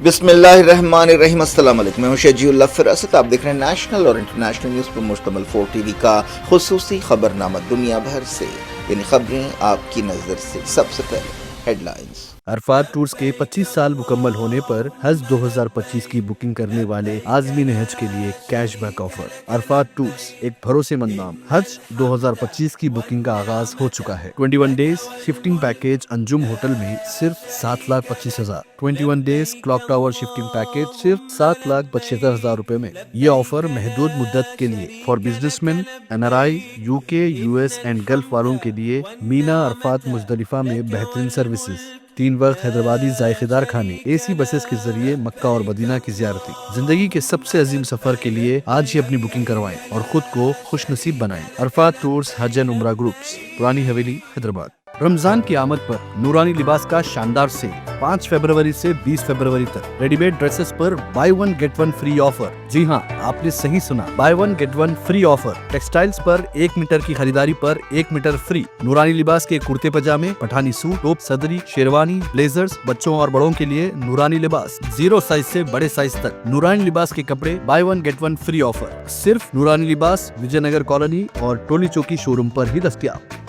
بسم اللہ الرحمن الرحیم، السلام علیکم، میں ہوں شجیع اللہ فراست۔ آپ دیکھ رہے ہیں نیشنل اور انٹرنیشنل نیوز پر مشتمل 4 ٹی وی کا خصوصی خبرنامہ دنیا بھر سے، یعنی خبریں آپ کی نظر سے۔ سب سے پہلے ہیڈ لائنز۔ عرفات ٹورز کے 25 سال مکمل ہونے پر حج 2025 کی بکنگ کرنے والے عازمین حج کے لیے cash back offer. Arafat tours ایک بھروسے مند نام۔ حج 2025 کی بکنگ کا آغاز ہو چکا ہے۔ 21 days shifting package Anjum hotel میں صرف 7,25,000۔ 21 days clock tower shifting package صرف 7,75,000 روپے میں۔ یہ آفر محدود مدت کے لیے for business man, NRI، UK، US and golf والوں کے لیے۔ مینا عرفات مزدلفہ میں بہترین سروسز، 3 وقت حیدرآبادی ذائقے دار کھانے، AC بسز کے ذریعے مکہ اور مدینہ کی زیارتیں۔ زندگی کے سب سے عظیم سفر کے لیے آج ہی اپنی بکنگ کروائیں اور خود کو خوش نصیب بنائیں۔ عرفات ٹورز حج اینڈ عمرہ گروپس، پرانی حویلی، حیدرآباد۔ رمضان کی آمد پر نورانی لباس کا شاندار سیل 5 فروری سے 20 فروری تک۔ ریڈی میڈ ڈریسز پر بائی 1 گیٹ 1 فری آفر۔ جی ہاں، آپ نے صحیح سنا، buy 1 get 1 free offer. Textiles پر 1 میٹر کی خریداری پر 1 میٹر فری۔ نورانی لباس کے کرتے پجامے، پٹھانی سوٹ، ٹوپ، صدری، شیروانی، بلیزرز، بچوں اور بڑوں کے لیے نورانی لباس، 0 سائز سے بڑے سائز تک۔ نورانی لباس کے کپڑے بائی 1 گیٹ 1 فری آفر صرف نورانی لباس، وجے نگر کالونی اور ٹولی چوکی شو روم پر ہی دستیاب۔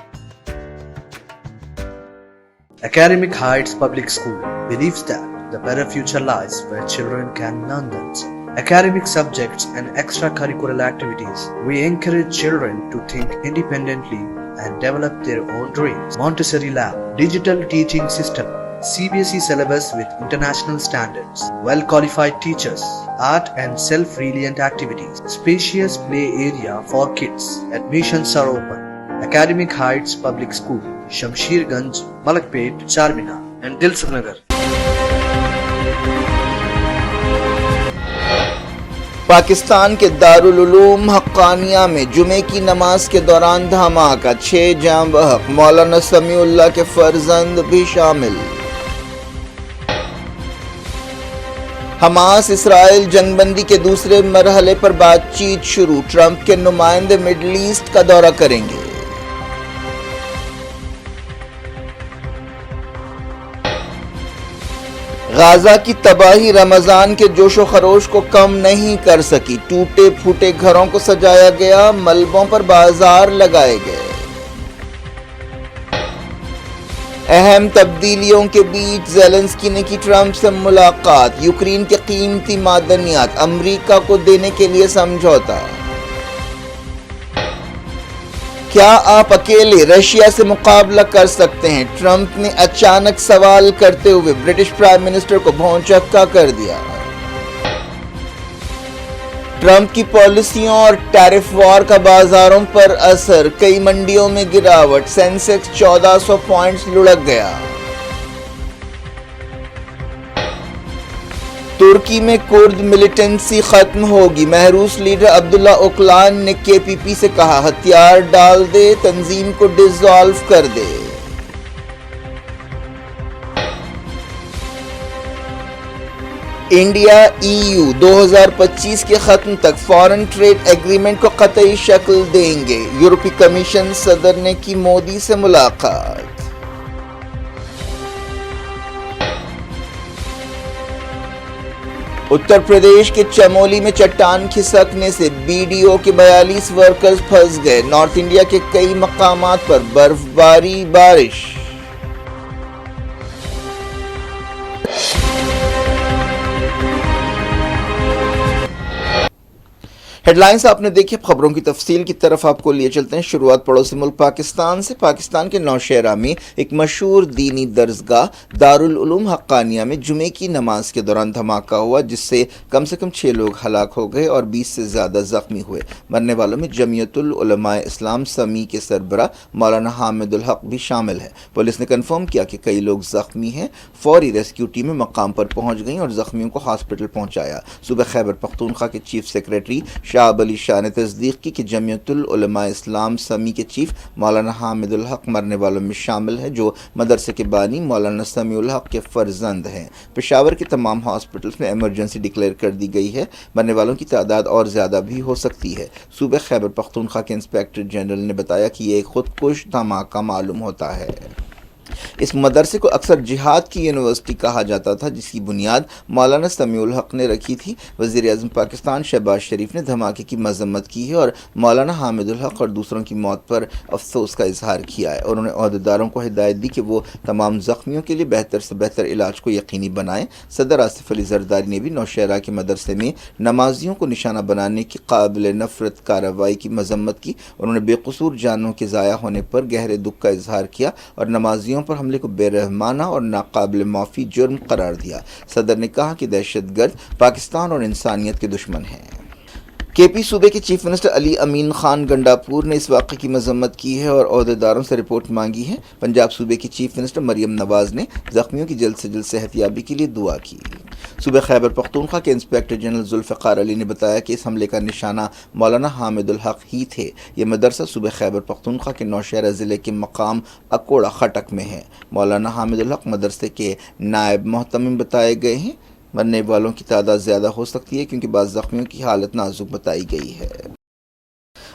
Academic Heights Public School believes that the better future lies where children can learn them. Academic subjects and extracurricular activities. We encourage children to think independently and develop their own dreams. Montessori Lab, digital teaching system, CBSE syllabus with international standards, well-qualified teachers, art and self-reliant activities, spacious play area for kids. Admissions are open. Academic Heights Public School, Shamsher Ganj, Malakpet, Charminar and Dilsukh Nagar. Pakistan کے دارالعلوم حقانیہ میں جمعے کی نماز کے دوران دھماکہ، 6 جاں بحق، مولانا سمیع اللہ کے فرزند بھی شامل۔ حماس اسرائیل جنگ بندی کے دوسرے مرحلے پر بات چیت شروع، ٹرمپ کے نمائندے مڈل ایسٹ کا دورہ کریں گے۔ غزہ کی تباہی رمضان کے جوش و خروش کو کم نہیں کر سکی، ٹوٹے پھوٹے گھروں کو سجایا گیا، ملبوں پر بازار لگائے گئے۔ اہم تبدیلیوں کے بیچ زیلنسکی نے کی ٹرمپ سے ملاقات، یوکرین کے قیمتی معدنیات امریکہ کو دینے کے لیے سمجھوتا۔ کیا آپ اکیلے رشیا سے مقابلہ کر سکتے ہیں؟ ٹرمپ نے اچانک سوال کرتے ہوئے برٹش پرائم منسٹر کو بھونچکا کر دیا۔ ٹرمپ کی پالیسیوں اور ٹیرف وار کا بازاروں پر اثر، کئی منڈیوں میں گراوٹ، سینسیکس 1400 پوائنٹس لڑک گیا۔ ترکی میں کرد ملیٹنسی ختم ہوگی، محروس لیڈر عبداللہ اوکلان نے KPP سے کہا ہتھیار ڈال دے، تنظیم کو ڈسالو کر دے۔ انڈیا EU 2025 کے ختم تک فارن ٹریڈ ایگریمنٹ کو قطعی شکل دیں گے، یورپی کمیشن صدر نے کی مودی سے ملاقات۔ اتر پردیش کے چمولی میں چٹان کھسکنے سے BDO کے 42 ورکرز پھنس گئے، نارتھ انڈیا کے کئی مقامات پر برف باری، بارش۔ ہیڈ لائنز آپ نے دیکھی، خبروں کی تفصیل کی طرف آپ کو لیے چلتے ہیں۔ شروعات پڑوسی ملک پاکستان سے۔ پاکستان کے نوشہرہ میں ایک مشہور دینی درسگاہ دارالعلوم حقانیہ میں جمعے کی نماز کے دوران دھماکہ ہوا، جس سے کم 6 لوگ ہلاک ہو گئے اور 20 سے زیادہ زخمی ہوئے۔ مرنے والوں میں جمعیت العلماء اسلام سمیع کے سربراہ مولانا حامد الحق بھی شامل ہے۔ پولیس نے کنفرم کیا کہ کئی لوگ زخمی ہیں۔ فوری ریسکیو ٹیمیں مقام پر پہنچ گئیں اور زخمیوں کو ہاسپٹل پہنچایا۔ صوبہ خیبر پختونخوا کے چیف سیکریٹری شعب علی شاہ نے تصدیق کی کہ جمعیت العلماء اسلام سمیع کے چیف مولانا حامد الحق مرنے والوں میں شامل ہے، جو مدرسے کے بانی مولانا سمیع الحق کے فرزند ہیں۔ پشاور کے تمام ہاسپٹلز میں ایمرجنسی ڈکلیئر کر دی گئی ہے۔ مرنے والوں کی تعداد اور زیادہ بھی ہو سکتی ہے۔ صوبہ خیبر پختونخوا کے انسپیکٹر جنرل نے بتایا کہ یہ ایک خودکش دھماکہ معلوم ہوتا ہے۔ اس مدرسے کو اکثر جہاد کی یونیورسٹی کہا جاتا تھا، جس کی بنیاد مولانا سمیع الحق نے رکھی تھی۔ وزیر اعظم پاکستان شہباز شریف نے دھماکے کی مذمت کی ہے اور مولانا حامد الحق اور دوسروں کی موت پر افسوس کا اظہار کیا ہے۔ انہوں نے عہدیداروں کو ہدایت دی کہ وہ تمام زخمیوں کے لیے بہتر سے بہتر علاج کو یقینی بنائیں۔ صدر آصف علی زرداری نے بھی نوشہرہ کے مدرسے میں نمازیوں کو نشانہ بنانے کی قابل نفرت کارروائی کی مذمت کی۔ انہوں نے بے قصور جانوں کے ضائع ہونے پر گہرے دکھ کا اظہار کیا اور نمازیوں پر حملے کو بے رحمانہ اور ناقابل معافی جرم قرار دیا۔ صدر نے کہا کہ دہشت گرد پاکستان اور انسانیت کے دشمن ہیں۔ کے پی صوبے کے چیف منسٹر علی امین خان گنڈاپور نے اس واقعے کی مذمت کی ہے اور عہدیداروں سے رپورٹ مانگی ہے۔ پنجاب صوبے کی چیف منسٹر مریم نواز نے زخمیوں کی جلد سے جلد صحت یابی کے لیے دعا کی۔ صوبہ خیبر پختونخوا کے انسپکٹر جنرل ذوالفقار علی نے بتایا کہ اس حملے کا نشانہ مولانا حامد الحق ہی تھے۔ یہ مدرسہ صوبہ خیبر پختونخوا کے نوشہرہ ضلع کے مقام اکوڑا خٹک میں ہے۔ مولانا حامد الحق مدرسے کے نائب محتمم بتائے گئے ہیں۔ مرنے والوں کی تعداد زیادہ ہو سکتی ہے کیونکہ بعض زخمیوں کی حالت نازک بتائی گئی ہے۔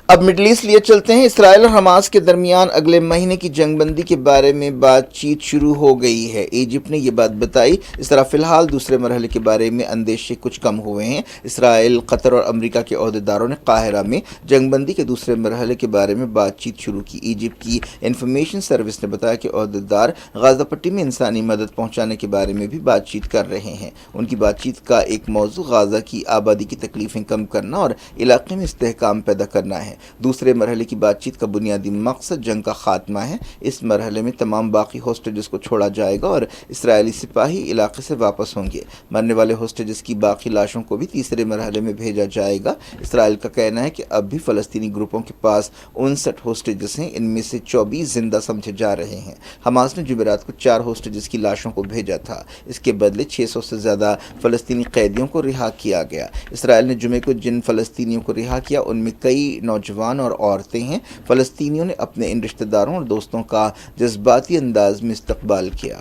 اب مڈل ایسٹ لیے چلتے ہیں۔ اسرائیل اور حماس کے درمیان اگلے مہینے کی جنگ بندی کے بارے میں بات چیت شروع ہو گئی ہے۔ ایجپٹ نے یہ بات بتائی۔ اس طرح فی الحال دوسرے مرحلے کے بارے میں اندیشے کچھ کم ہوئے ہیں۔ اسرائیل، قطر اور امریکہ کے عہدیداروں نے قاہرہ میں جنگ بندی کے دوسرے مرحلے کے بارے میں بات چیت شروع کی۔ ایجپٹ کی انفارمیشن سروس نے بتایا کہ عہدیدار غزہ پٹی میں انسانی مدد پہنچانے کے بارے میں بھی بات چیت کر رہے ہیں۔ ان کی بات چیت کا ایک موضوع غزہ کی آبادی کی تکلیفیں کم کرنا اور علاقے میں استحکام پیدا کرنا ہے۔ دوسرے مرحلے کی بات چیت کا بنیادی مقصد جنگ کا خاتمہ ہے۔ اس مرحلے میں تمام باقی ہوسٹیجز کو چھوڑا جائے گا اور اسرائیلی سپاہی علاقے سے واپس ہوں گے۔ مرنے والے ہوسٹیجز کی باقی لاشوں کو بھی تیسرے مرحلے میں بھیجا جائے گا۔ اسرائیل کا کہنا ہے کہ اب بھی فلسطینی گروپوں کے پاس 59 ہوسٹیجز ہیں، ان میں سے 24 زندہ سمجھے جا رہے ہیں۔ حماس نے جمعرات کو 4 ہوسٹیجز کی لاشوں کو بھیجا تھا۔ اس کے بدلے 600 سے زیادہ فلسطینی قیدیوں کو رہا کیا گیا۔ اسرائیل نے جمعے کو جن فلسطینیوں کو رہا کیا ان میں کئی نوجوان اور عورتیں ہیں۔ فلسطینیوں نے اپنے ان رشتہ داروں اور دوستوں کا جذباتی انداز میں استقبال کیا۔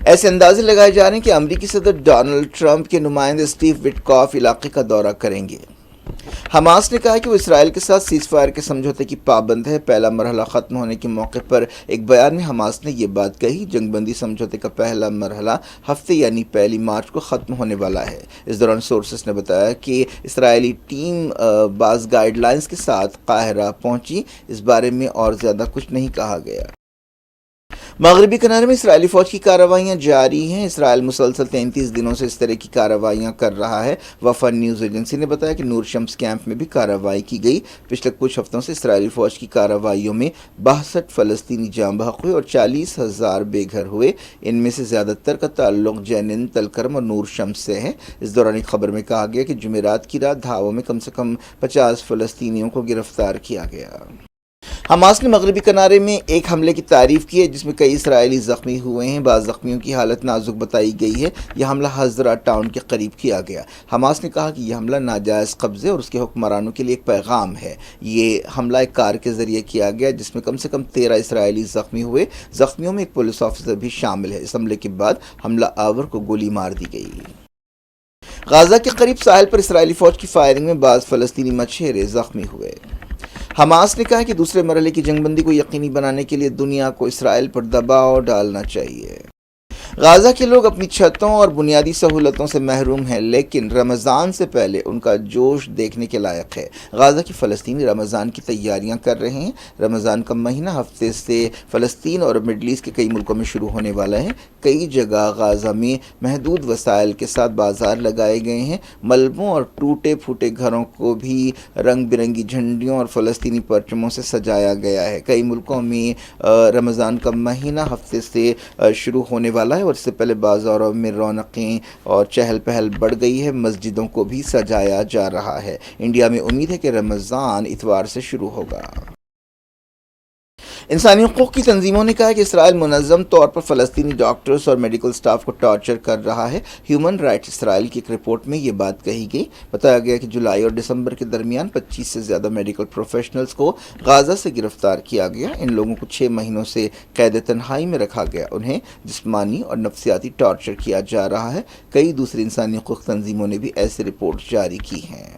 ایسے اندازے لگائے جا رہے ہیں کہ امریکی صدر ڈونلڈ ٹرمپ کے نمائندے اسٹیو وٹکاف علاقے کا دورہ کریں گے۔ حماس نے کہا کہ وہ اسرائیل کے ساتھ سیز فائر کے سمجھوتے کی پابند ہے۔ پہلا مرحلہ ختم ہونے کے موقع پر ایک بیان میں حماس نے یہ بات کہی۔ جنگ بندی سمجھوتے کا پہلا مرحلہ ہفتے یعنی 1 مارچ کو ختم ہونے والا ہے۔ اس دوران سورسز نے بتایا کہ اسرائیلی ٹیم بعض گائیڈ لائنز کے ساتھ قاہرہ پہنچی۔ اس بارے میں اور زیادہ کچھ نہیں کہا گیا۔ مغربی کنارے میں اسرائیلی فوج کی کارروائیاں جاری ہیں۔ اسرائیل مسلسل 33 دنوں سے اس طرح کی کارروائیاں کر رہا ہے۔ وفا نیوز ایجنسی نے بتایا کہ نور شمس کیمپ میں بھی کارروائی کی گئی۔ پچھلے کچھ ہفتوں سے اسرائیلی فوج کی کارروائیوں میں 62 فلسطینی جاں بحق ہوئے اور 40,000 بے گھر ہوئے۔ ان میں سے زیادہ تر کا تعلق جنین، تلکرم اور نور شمس سے ہے۔ اس دوران ایک خبر میں کہا گیا کہ جمعرات کی رات دھاووں میں کم سے کم 50 فلسطینیوں کو گرفتار کیا گیا۔ حماس نے مغربی کنارے میں ایک حملے کی تعریف کی ہے جس میں کئی اسرائیلی زخمی ہوئے ہیں۔ بعض زخمیوں کی حالت نازک بتائی گئی ہے۔ یہ حملہ حزرہ ٹاؤن کے قریب کیا گیا۔ حماس نے کہا کہ یہ حملہ ناجائز قبضے اور اس کے حکمرانوں کے لیے ایک پیغام ہے۔ یہ حملہ ایک کار کے ذریعے کیا گیا جس میں کم سے کم 13 اسرائیلی زخمی ہوئے۔ زخمیوں میں ایک پولیس آفیسر بھی شامل ہے۔ اس حملے کے بعد حملہ آور کو گولی مار دی گئی۔ غزہ کے قریب ساحل پر اسرائیلی فوج کی فائرنگ میں بعض فلسطینی مچھیرے زخمی ہوئے۔ حماس نے کہا کہ دوسرے مرحلے کی جنگ بندی کو یقینی بنانے کے لیے دنیا کو اسرائیل پر دباؤ ڈالنا چاہیے۔ غزہ کے لوگ اپنی چھتوں اور بنیادی سہولتوں سے محروم ہیں لیکن رمضان سے پہلے ان کا جوش دیکھنے کے لائق ہے۔ غزہ کے فلسطینی رمضان کی تیاریاں کر رہے ہیں۔ رمضان کا مہینہ ہفتے سے فلسطین اور مڈل ایسٹ کے کئی ملکوں میں شروع ہونے والا ہے۔ کئی جگہ غزہ میں محدود وسائل کے ساتھ بازار لگائے گئے ہیں۔ ملبوں اور ٹوٹے پھوٹے گھروں کو بھی رنگ برنگی جھنڈیوں اور فلسطینی پرچموں سے سجایا گیا ہے۔ کئی ملکوں میں رمضان کا مہینہ ہفتے سے شروع ہونے والا ہے اور اس سے پہلے بازاروں میں رونقیں اور چہل پہل بڑھ گئی ہے۔ مسجدوں کو بھی سجایا جا رہا ہے۔ انڈیا میں امید ہے کہ رمضان اتوار سے شروع ہوگا۔ انسانی حقوق کی تنظیموں نے کہا کہ اسرائیل منظم طور پر فلسطینی ڈاکٹرز اور میڈیکل سٹاف کو ٹارچر کر رہا ہے۔ ہیومن رائٹس اسرائیل کی ایک رپورٹ میں یہ بات کہی گئی۔ بتایا گیا کہ جولائی اور دسمبر کے درمیان 25 سے زیادہ میڈیکل پروفیشنلز کو غزہ سے گرفتار کیا گیا۔ ان لوگوں کو 6 مہینوں سے قید تنہائی میں رکھا گیا۔ انہیں جسمانی اور نفسیاتی ٹارچر کیا جا رہا ہے۔ کئی دوسری انسانی حقوق تنظیموں نے بھی ایسی رپورٹ جاری کی ہیں۔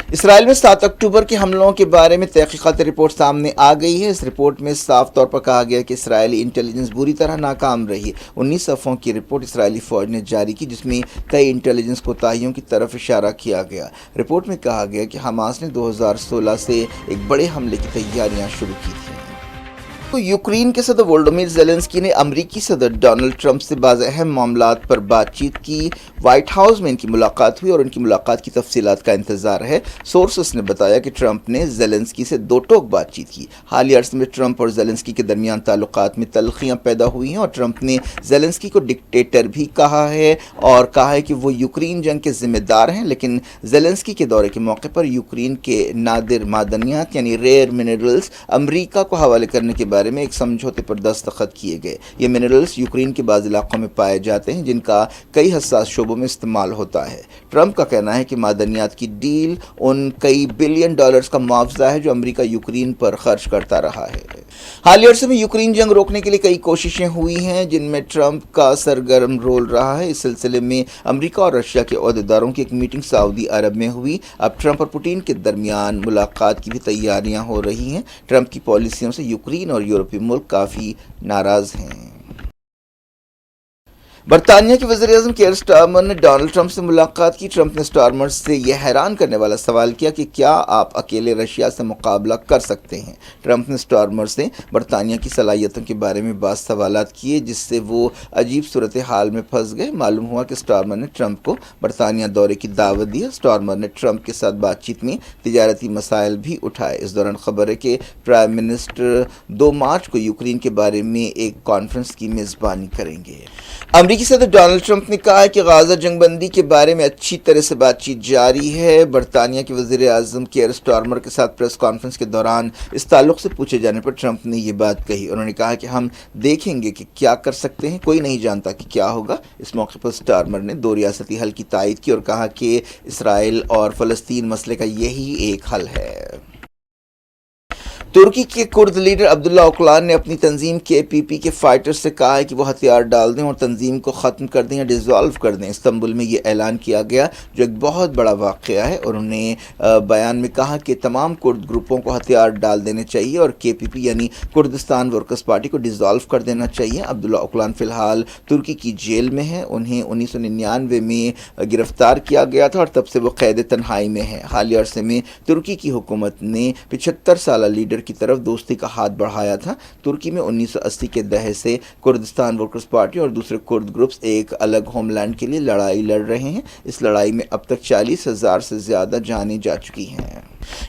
اسرائیل میں 7 اکتوبر کے حملوں کے بارے میں تحقیقاتی رپورٹ سامنے آ گئی ہے۔ اس رپورٹ میں صاف طور پر کہا گیا کہ اسرائیلی انٹیلیجنس بری طرح ناکام رہی۔ 19 صفحوں کی رپورٹ اسرائیلی فوج نے جاری کی، جس میں کئی انٹیلیجنس کوتاہیوں کی طرف اشارہ کیا گیا۔ رپورٹ میں کہا گیا کہ حماس نے 2016 سے ایک بڑے حملے کی تیاریاں شروع کی تھیں۔ تو یوکرین کے صدر وولودیمیر زیلنسکی نے امریکی صدر ڈونلڈ ٹرمپ سے بعض اہم معاملات پر بات چیت کی۔ وائٹ ہاؤس میں ان کی ملاقات ہوئی اور ان کی ملاقات کی تفصیلات کا انتظار ہے۔ سورسز نے بتایا کہ ٹرمپ نے زیلنسکی سے دو ٹوک بات چیت کی۔ حالیہ عرصے میں ٹرمپ اور زیلنسکی کے درمیان تعلقات میں تلخیاں پیدا ہوئی ہیں اور ٹرمپ نے زیلنسکی کو ڈکٹیٹر بھی کہا ہے اور کہا ہے کہ وہ یوکرین جنگ کے ذمہ دار ہیں، لیکن زیلنسکی کے دورے کے موقع پر یوکرین کے نادر معدنیات یعنی ریئر منرلز امریکہ کو حوالے کرنے کے بارے میں ایک سمجھوتے پر دستخط کیے گئے۔ یہ منرلز یوکرین کے بعض علاقوں میں پائے جاتے ہیں جن کا کئی حساس شعبوں میں استعمال ہوتا ہے۔ ٹرمپ کا کہنا ہے کہ معدنیات کی ڈیل ان کئی بلین ڈالرز کا معاوضہ ہے جو امریکہ یوکرین پر خرچ کرتا رہا ہے۔ حالیہ عرصے میں یوکرین جنگ روکنے کے لیے کئی کوششیں ہوئی ہیں جن میں ٹرمپ کا سرگرم رول رہا ہے۔ اس سلسلے میں امریکہ اور رشیا کے عہدیداروں کی ایک میٹنگ سعودی عرب میں ہوئی۔ اب ٹرمپ اور پوٹین کے درمیان ملاقات کی بھی تیاریاں ہو رہی ہیں۔ ٹرمپ کی پالیسیوں سے یوکرین اور یورپی ملک کافی ناراض ہیں۔ برطانیہ کے وزیر اعظم کیئر سٹارمر نے ڈونلڈ ٹرمپ سے ملاقات کی۔ ٹرمپ نے سٹارمر سے یہ حیران کرنے والا سوال کیا کہ کیا آپ اکیلے رشیا سے مقابلہ کر سکتے ہیں۔ ٹرمپ نے سٹارمر سے برطانیہ کی صلاحیتوں کے بارے میں بعض سوالات کیے جس سے وہ عجیب صورتحال میں پھنس گئے۔ معلوم ہوا کہ سٹارمر نے ٹرمپ کو برطانیہ دورے کی دعوت دی۔ سٹارمر نے ٹرمپ کے ساتھ بات چیت میں تجارتی مسائل بھی اٹھائے۔ اس دوران خبر ہے کہ پرائم منسٹر 2 مارچ کو یوکرین کے بارے میں ایک کانفرنس کی میزبانی کریں گے۔ امریکی صدر ڈونلڈ ٹرمپ نے کہا ہے کہ غزہ جنگ بندی کے بارے میں اچھی طرح سے بات چیت جاری ہے۔ برطانیہ کے وزیر اعظم کیئر سٹارمر کے ساتھ پریس کانفرنس کے دوران اس تعلق سے پوچھے جانے پر ٹرمپ نے یہ بات کہی۔ انہوں نے کہا کہ ہم دیکھیں گے کہ کیا کر سکتے ہیں، کوئی نہیں جانتا کہ کیا ہوگا۔ اس موقع پر سٹارمر نے 2 ریاستی حل کی تائید کی اور کہا کہ اسرائیل اور فلسطین مسئلے کا یہی ایک حل ہے۔ ترکی کے کرد لیڈر عبداللہ اوکلان نے اپنی تنظیم KPP کے فائٹرز سے کہا ہے کہ وہ ہتھیار ڈال دیں اور تنظیم کو ختم کر دیں یا ڈیزالو کر دیں۔ استنبول میں یہ اعلان کیا گیا جو ایک بہت بڑا واقعہ ہے، اور انہوں نے بیان میں کہا کہ تمام کرد گروپوں کو ہتھیار ڈال دینے چاہیے اور KPP یعنی کردستان ورکرز پارٹی کو ڈیزالو کر دینا چاہیے۔ عبداللہ اوکلان فی الحال ترکی کی جیل میں ہیں۔ انہیں 1999 میں گرفتار کیا گیا تھا اور تب سے وہ قید تنہائی میں ہیں۔ حالیہ عرصے میں ترکی کی حکومت نے 75 سالہ لیڈر کی طرف دوستی کا ہاتھ بڑھایا تھا۔ ترکی میں 1980 کے دہے سے کردستان ورکرز پارٹی اور دوسرے کرد گروپس ایک الگ ہوم لینڈ کے لیے لڑائی لڑ رہے ہیں۔ اس لڑائی میں اب تک 40,000 سے زیادہ جانیں جا چکی ہیں۔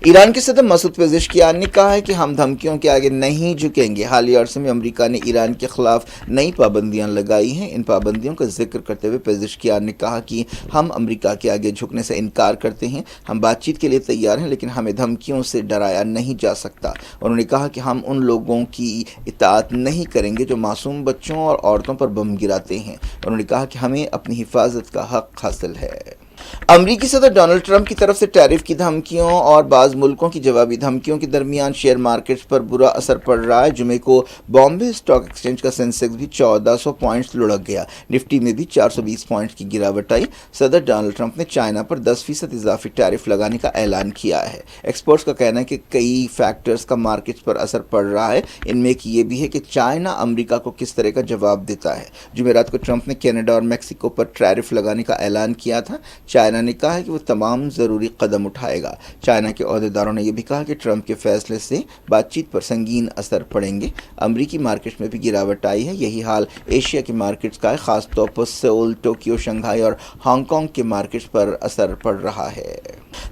ایران کے صدر مسعود پزشکیان نے کہا ہے کہ ہم دھمکیوں کے آگے نہیں جھکیں گے۔ حالیہ عرصے میں امریکہ نے ایران کے خلاف نئی پابندیاں لگائی ہیں۔ ان پابندیوں کا ذکر کرتے ہوئے پزشکیان نے کہا کہ ہم امریکہ کے آگے جھکنے سے انکار کرتے ہیں، ہم بات چیت کے لیے تیار ہیں، لیکن ہمیں دھمکیوں سے ڈرایا نہیں جا سکتا۔ انہوں نے کہا کہ ہم ان لوگوں کی اطاعت نہیں کریں گے جو معصوم بچوں اور عورتوں پر بم گراتے ہیں۔ انہوں نے کہا کہ ہمیں اپنی حفاظت کا حق حاصل ہے۔ امریکی صدر ڈونلڈ ٹرمپ کی طرف سے ٹیرف کی دھمکیوں اور بعض ملکوں کی جوابی دھمکیوں کے درمیان شیئر مارکیٹس پر برا اثر پڑ رہا ہے۔ جمعے کو بامبے اسٹاک ایکسچینج کا سینسیکس بھی 1400 پوائنٹس لڑک گیا۔ نفٹی میں بھی 420 پوائنٹس کی گراوٹ آئی۔ صدر ڈونلڈ ٹرمپ نے چائنا پر 10% اضافی ٹیرف لگانے کا اعلان کیا ہے۔ ایکسپرٹس کا کہنا ہے کہ کئی فیکٹرز کا مارکیٹس پر اثر پڑ رہا ہے، ان میں ایک یہ بھی ہے کہ چائنا امریکہ کو کس طرح کا جواب دیتا ہے۔ جمعرات کو ٹرمپ نے کینیڈا اور میکسیکو پر ٹیرف لگانے کا اعلان کیا تھا۔ چائنا نے کہا ہے کہ وہ تمام ضروری قدم اٹھائے گا۔ چائنا کے عہدیداروں نے یہ بھی کہا کہ ٹرمپ کے فیصلے سے بات چیت پر سنگین اثر پڑیں گے۔ امریکی مارکیٹس میں بھی گراوٹ آئی ہے۔ یہی حال ایشیا کے مارکیٹس کا ہے، خاص طور پر سول، ٹوکیو، شنگھائی اور ہانگ کانگ کے مارکیٹس پر اثر پڑ رہا ہے۔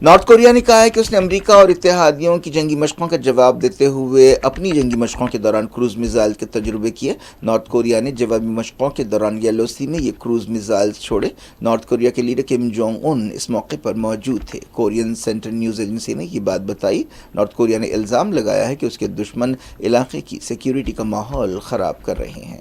نارتھ کوریا نے کہا ہے کہ اس نے امریکہ اور اتحادیوں کی جنگی مشقوں کا جواب دیتے ہوئے اپنی جنگی مشقوں کے دوران کروز میزائل کے تجربے کیے۔ نارتھ کوریا نے جوابی مشقوں کے دوران یلو سی میں یہ کروز میزائل چھوڑے۔ نارتھ کوریا کے لیڈر کم جونگ ان اس موقع پر موجود تھے۔ کورین سینٹرل نیوز ایجنسی نے یہ بات بتائی۔ نارتھ کوریا نے الزام لگایا ہے کہ اس کے دشمن علاقے کی سیکیورٹی کا ماحول خراب کر رہے ہیں۔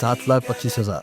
7,25,000।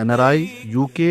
NRI, UK,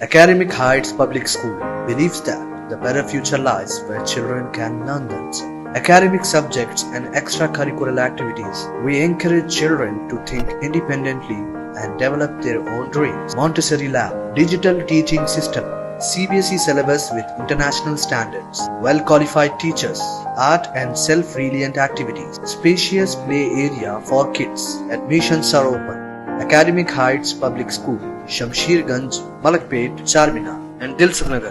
Academic Heights Public School believes that the better future lies where children can learn them. Academic subjects and extracurricular activities. We encourage children to think independently and develop their own dreams. Montessori Lab, digital teaching system, CBSE syllabus with international standards, well-qualified teachers, art and self-reliant activities, spacious play area for kids. Admissions are open. Academic Heights Public School, Shamsherganj, Malakpet, Charminar and Dilsukh Nagar.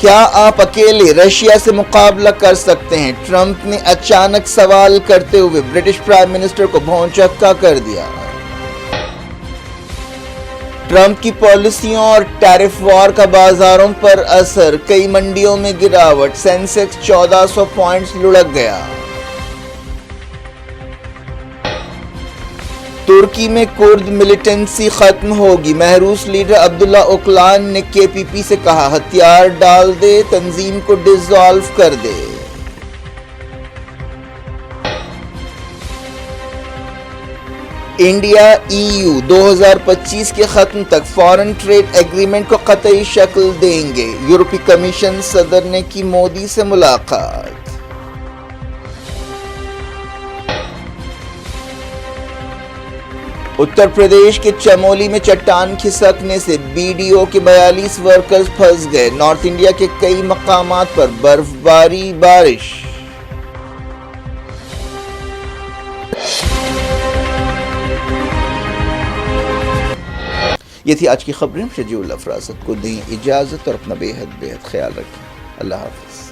کیا آپ اکیلے Russia سے مقابلہ کر سکتے ہیں؟ Trump نے اچانک سوال کرتے ہوئے برٹش پرائم منسٹر کو بھونچکا کر دیا۔ ٹرمپ کی پالیسیوں اور ٹیرف وار کا بازاروں پر اثر، کئی منڈیوں میں گراوٹ، سینسیکس 1400 پوائنٹس لڑک گیا۔ ترکی میں کرد ملیٹنسی ختم ہوگی، محروس لیڈر عبداللہ اوکلان نے کے پی پی سے کہا ہتھیار ڈال دے، تنظیم کو ڈسالو کر دے۔ انڈیا ای یو 2025 کے ختم تک فارن ٹریڈ ایگریمنٹ کو قطعی شکل دیں گے، یورپی کمیشن صدر نے کی مودی سے ملاقات۔ اتر پردیش کے چمولی میں چٹان کھسکنے سے بی ڈی او کے 42 ورکرز پھنس گئے، نارتھ انڈیا کے کئی مقامات پر برف باری، بارش۔ یہ تھی آج کی خبریں، شجیع اللہ فراست کو دیں اجازت اور اپنا بے حد خیال رکھیں۔ اللہ حافظ۔